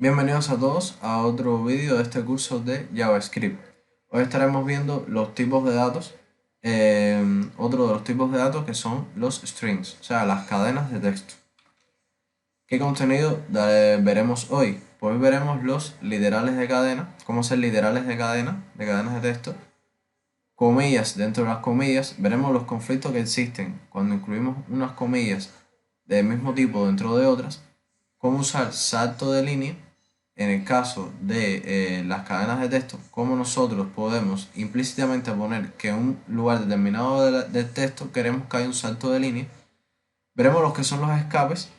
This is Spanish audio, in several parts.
Bienvenidos a todos a otro vídeo de este curso de JavaScript. Hoy estaremos viendo los tipos de datos, otro de los tipos de datos que son los strings, o sea, las cadenas de texto. ¿Qué contenido veremos hoy? Pues veremos los literales de cadena, cómo hacer literales de cadenas de texto, comillas dentro de las comillas, veremos los conflictos que existen cuando incluimos unas comillas del mismo tipo dentro de otras, cómo usar salto de línea en el caso de las cadenas de texto, cómo nosotros podemos implícitamente poner que en un lugar determinado del texto queremos que haya un salto de línea. Veremos los que son los escapes,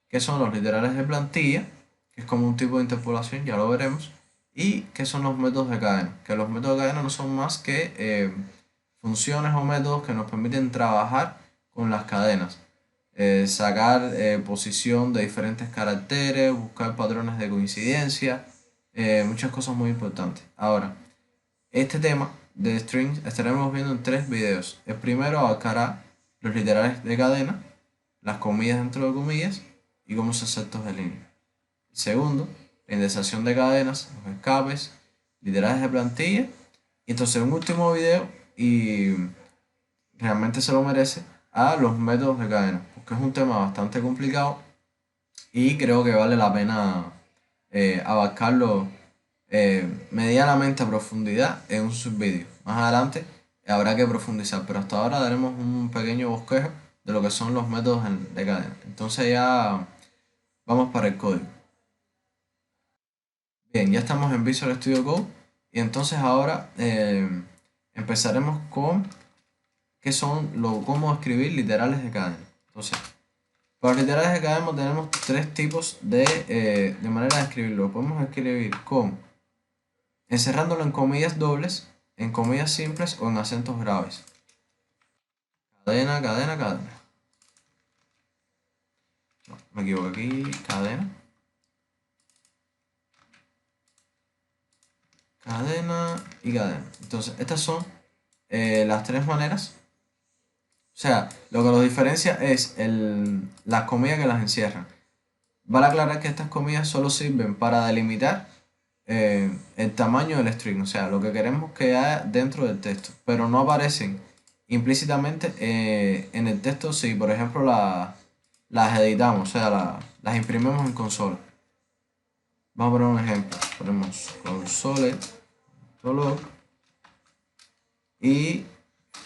que son los literales de plantilla, que es como un tipo de interpolación, ya lo veremos, y que son los métodos de cadena, que los métodos de cadena no son más que funciones o métodos que nos permiten trabajar con las cadenas. Sacar posición de diferentes caracteres, buscar patrones de coincidencia, muchas cosas muy importantes. Ahora, este tema de strings estaremos viendo en tres videos. El primero abarcará los literales de cadena, las comillas dentro de comillas y cómo usar saltos de línea. El segundo, la indexación de cadenas, los escapes, literales de plantilla. Y entonces un último video, y realmente se lo merece, a los métodos de cadena, porque es un tema bastante complicado y creo que vale la pena abarcarlo medianamente a profundidad en un subvídeo. Más adelante habrá que profundizar, pero hasta ahora daremos un pequeño bosquejo de lo que son los métodos de cadena. Entonces ya vamos para el código. Bien, ya estamos en Visual Studio Code y entonces ahora empezaremos con cómo escribir literales de cadena. Entonces, para los literales de cadena tenemos tres tipos de manera de escribirlo. Podemos escribir encerrándolo en comillas dobles, en comillas simples o en acentos graves. Cadena, cadena, cadena. No, me equivoco aquí. Cadena. Cadena y cadena. Entonces, estas son las tres maneras. O sea, lo que los diferencia es las comillas que las encierran. Vale aclarar que estas comillas solo sirven para delimitar el tamaño del string, o sea, lo que queremos que haya dentro del texto, pero no aparecen implícitamente en el texto si, por ejemplo, las editamos, o sea, las imprimimos en consola. Vamos a poner un ejemplo. Ponemos console.log y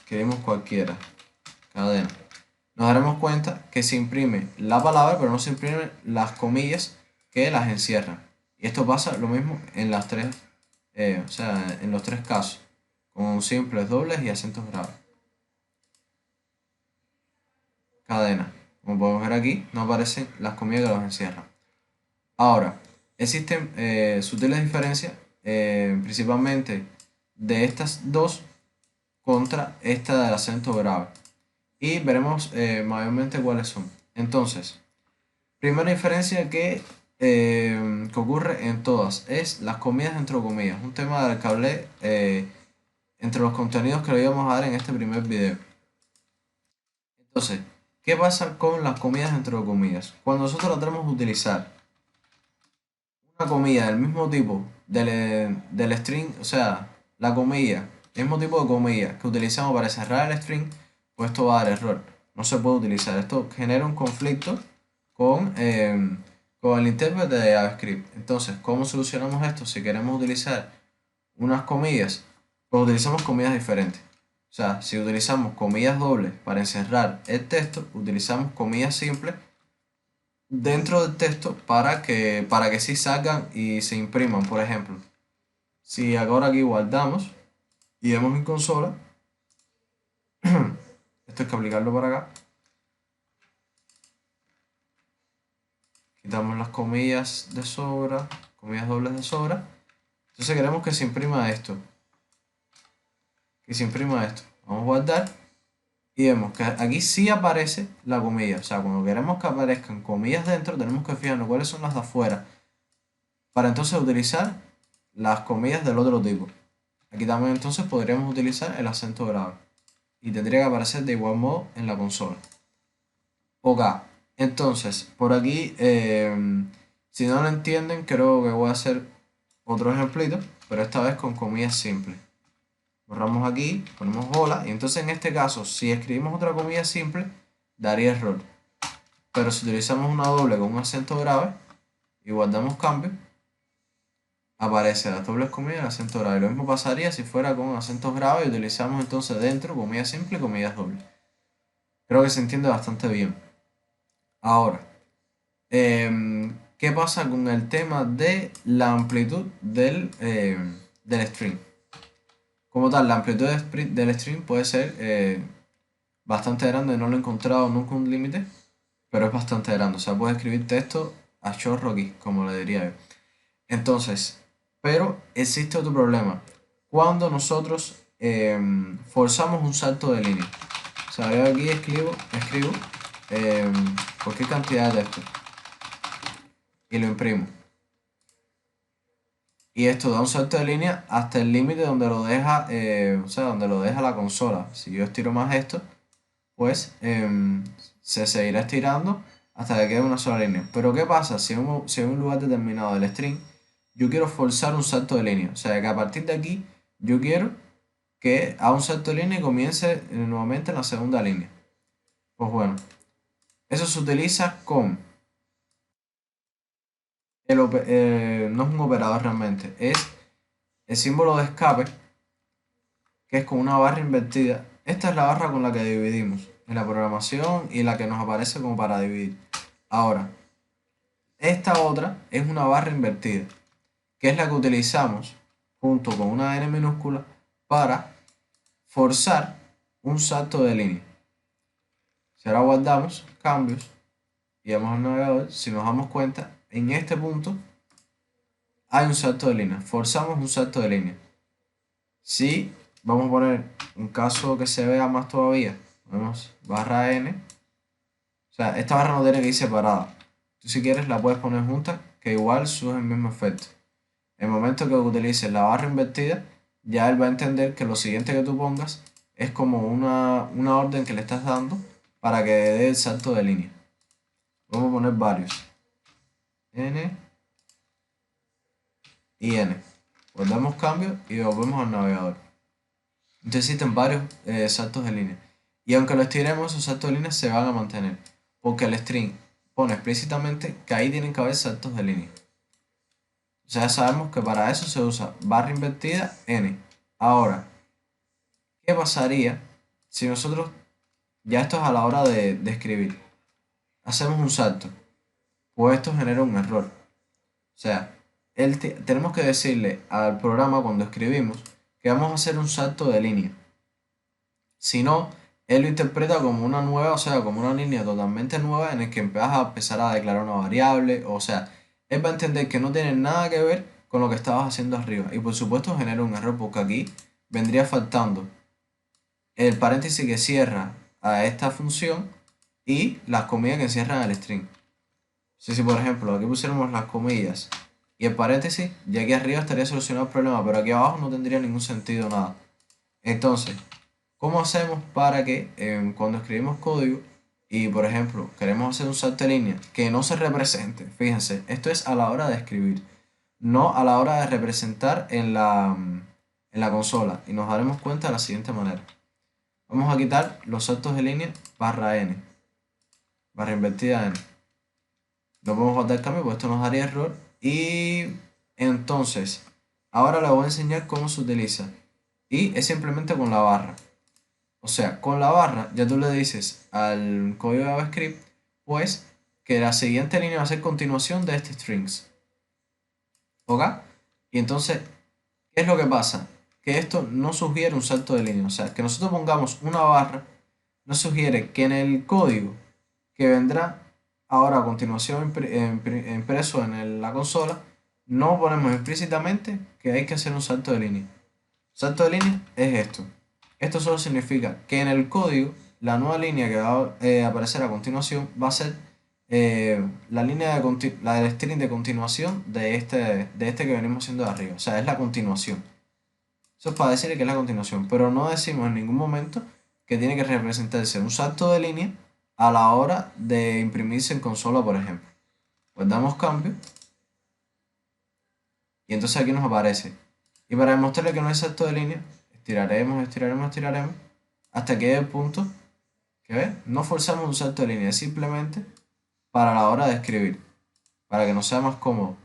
queremos cualquiera, cadena. Nos daremos cuenta que se imprime la palabra, pero no se imprimen las comillas que las encierran. Y esto pasa lo mismo en las tres, o sea, en los tres casos, con simples, dobles y acentos graves. Cadena. Como podemos ver aquí, no aparecen las comillas que los encierran. Ahora, existen sutiles diferencias, principalmente de estas dos contra esta del acento grave. Y veremos mayormente cuáles son. Entonces, primera diferencia que ocurre en todas es las comillas entre comillas. Un tema del que hablé entre los contenidos que le íbamos a dar en este primer video. Entonces, ¿qué pasa con las comillas entre comillas? Cuando nosotros tratamos de utilizar una comilla del mismo tipo del string, o sea, la comilla, el mismo tipo de comilla que utilizamos para cerrar el string, pues esto va a dar error. No se puede utilizar. Esto genera un conflicto con el intérprete de JavaScript. Entonces, ¿cómo solucionamos esto? Si queremos utilizar unas comillas, pues utilizamos comillas diferentes. O sea, si utilizamos comillas dobles para encerrar el texto, utilizamos comillas simples dentro del texto para que sí salgan y se impriman. Por ejemplo, si ahora aquí guardamos y vemos en consola, esto hay que aplicarlo para acá. Quitamos las comillas de sobra, comillas dobles de sobra. Entonces queremos que se imprima esto. Que se imprima esto. Vamos a guardar. Y vemos que aquí sí aparece la comilla. O sea, cuando queremos que aparezcan comillas dentro, tenemos que fijarnos cuáles son las de afuera. Para entonces utilizar las comillas del otro tipo. Aquí también entonces podríamos utilizar el acento grave. Y tendría que aparecer de igual modo en la consola. Ok. Entonces, por aquí Si no lo entienden, creo que voy a hacer otro ejemplito, pero esta vez con comillas simples. Borramos aquí, ponemos hola, y entonces en este caso, si escribimos otra comilla simple, daría error. Pero si utilizamos una doble con un acento grave y guardamos cambio, aparece las dobles comillas y el acento grave. Lo mismo pasaría si fuera con acentos graves y utilizamos entonces dentro comillas simples y comillas dobles. Creo que se entiende bastante bien. Ahora, ¿qué pasa con el tema de la amplitud del string? Como tal, la amplitud del string puede ser bastante grande, no lo he encontrado nunca un límite, pero es bastante grande. O sea, puedes escribir texto a chorro aquí, como le diría yo. Entonces, pero existe otro problema. Cuando nosotros forzamos un salto de línea. O sea, yo aquí escribo cualquier cantidad de texto y lo imprimo. Y esto da un salto de línea hasta el límite donde lo deja, o sea, donde lo deja la consola. Si yo estiro más esto, pues se seguirá estirando hasta que quede una sola línea. Pero ¿qué pasa? Si en un lugar determinado del string yo quiero forzar un salto de línea, o sea que a partir de aquí yo quiero que haga un salto de línea y comience nuevamente en la segunda línea. Pues bueno, eso se utiliza con no es un operador realmente, es el símbolo de escape, que es con una barra invertida. Esta es la barra con la que dividimos en la programación y la que nos aparece como para dividir. Ahora, esta otra es una barra invertida, que es la que utilizamos junto con una n minúscula para forzar un salto de línea. Si ahora guardamos cambios y vamos al navegador, si nos damos cuenta, en este punto hay un salto de línea, forzamos un salto de línea. Si vamos a poner un caso que se vea más todavía, ponemos barra n, o sea, esta barra no tiene que ir separada. Tú si quieres la puedes poner junta, que igual surge el mismo efecto. En el momento que utilices la barra invertida, ya él va a entender que lo siguiente que tú pongas es como una orden que le estás dando para que dé el salto de línea. Vamos a poner varios. N y N. Guardamos cambio y volvemos al navegador. Entonces existen varios saltos de línea. Y aunque lo estiremos, esos saltos de línea se van a mantener. Porque el string pone explícitamente que ahí tienen que haber saltos de línea. O sea, ya sabemos que para eso se usa barra invertida n. Ahora, ¿qué pasaría si nosotros, ya esto es a la hora de escribir, hacemos un salto? Pues esto genera un error. O sea, tenemos que decirle al programa cuando escribimos que vamos a hacer un salto de línea. Si no, él lo interpreta como una nueva, o sea, como una línea totalmente nueva en el que vas a empezar a declarar una variable. O sea, él va a entender que no tiene nada que ver con lo que estabas haciendo arriba. Y por supuesto genera un error porque aquí vendría faltando el paréntesis que cierra a esta función y las comillas que cierran el string. Si por ejemplo aquí pusiéramos las comillas y el paréntesis, ya aquí arriba estaría solucionado el problema, pero aquí abajo no tendría ningún sentido nada. Entonces, ¿cómo hacemos para que cuando escribimos código y por ejemplo queremos hacer un salto de línea que no se represente? Fíjense, esto es a la hora de escribir, no a la hora de representar en la consola, y nos daremos cuenta de la siguiente manera. Vamos a quitar los saltos de línea barra n, barra invertida n. No podemos guardar cambio porque esto nos daría error. Y entonces, ahora les voy a enseñar cómo se utiliza. Y es simplemente con la barra. O sea, con la barra ya tú le dices al código de JavaScript, pues, que la siguiente línea va a ser continuación de este strings. ¿Ok? Y entonces, ¿qué es lo que pasa? Que esto no sugiere un salto de línea. O sea, que nosotros pongamos una barra no sugiere que en el código que vendrá ahora a continuación impreso en la consola, no ponemos explícitamente que hay que hacer un salto de línea. Salto de línea es esto. Esto solo significa que en el código la nueva línea que va a aparecer a continuación va a ser la línea la del string de continuación de este que venimos haciendo de arriba. O sea, es la continuación. Eso es para decirle que es la continuación, pero no decimos en ningún momento que tiene que representarse un salto de línea a la hora de imprimirse en consola, por ejemplo. Pues damos cambio Y entonces aquí nos aparece. Y para demostrarle que no es salto de línea, estiraremos, estiraremos, estiraremos, hasta que llegue el punto que ¿ves? No forzamos un salto de línea, es simplemente para la hora de escribir, para que nos sea más cómodo,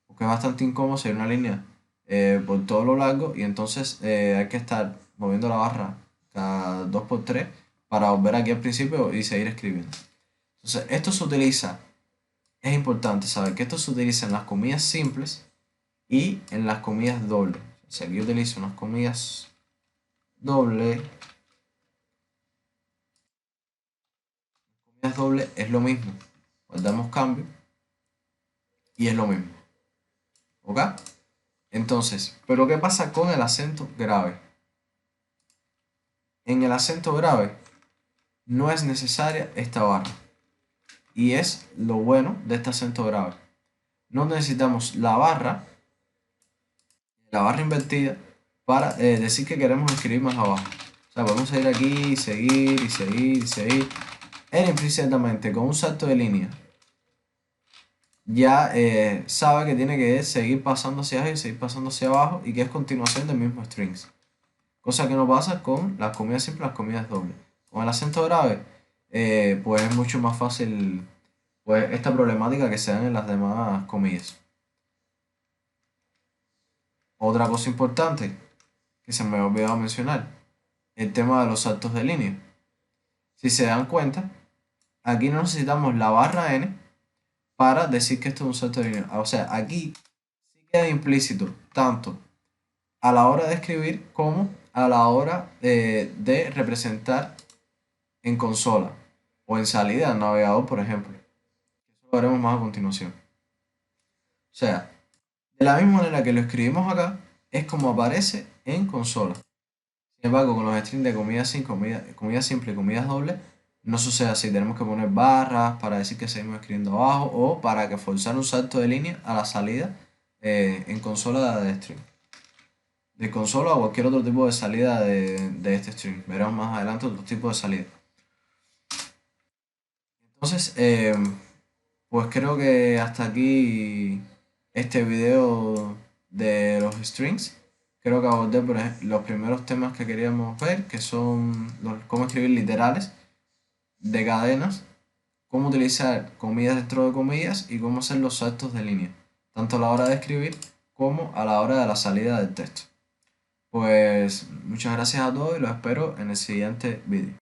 porque es bastante incómodo seguir una línea por todo lo largo y entonces hay que estar moviendo la barra cada 2 por 3 para volver aquí al principio y seguir escribiendo. Entonces esto se utiliza, es importante saber que esto se utiliza en las comillas simples y en las comillas dobles. O sea, aquí utilizo unas comillas dobles. Comillas dobles es lo mismo. Guardamos cambio y es lo mismo. ¿Ok? Entonces, ¿pero qué pasa con el acento grave? En el acento grave no es necesaria esta barra. Y es lo bueno de este acento grave. No necesitamos la barra invertida, para decir que queremos escribir más abajo. O sea, podemos seguir aquí, seguir y seguir y seguir. Él implícitamente con un salto de línea ya sabe que tiene que seguir pasando hacia arriba y seguir pasando hacia abajo y que es continuación del mismo strings. Cosa que no pasa con las comillas simples y las comillas dobles. Con el acento grave, pues es mucho más fácil pues, esta problemática que se da en las demás comillas. Otra cosa importante que se me ha olvidado mencionar, el tema de los saltos de línea. Si se dan cuenta, aquí no necesitamos la barra n para decir que esto es un salto de línea. O sea, aquí sí queda implícito tanto a la hora de escribir como a la hora de representar en consola o en salida del navegador, por ejemplo. Eso lo veremos más a continuación. O sea, de la misma manera que lo escribimos acá, es como aparece en consola. Sin embargo, con los strings de comillas sin, comillas simple y comillas dobles, no sucede así. Tenemos que poner barras para decir que seguimos escribiendo abajo o para que forzar un salto de línea a la salida en consola de string. De consola o cualquier otro tipo de salida de este string. Veremos más adelante otros tipos de salida. Entonces, pues creo que hasta aquí este video de los strings. Creo que abordé por ejemplo, los primeros temas que queríamos ver, que son cómo escribir literales de cadenas, cómo utilizar comillas dentro de comillas y cómo hacer los saltos de línea, tanto a la hora de escribir como a la hora de la salida del texto. Pues muchas gracias a todos y los espero en el siguiente video.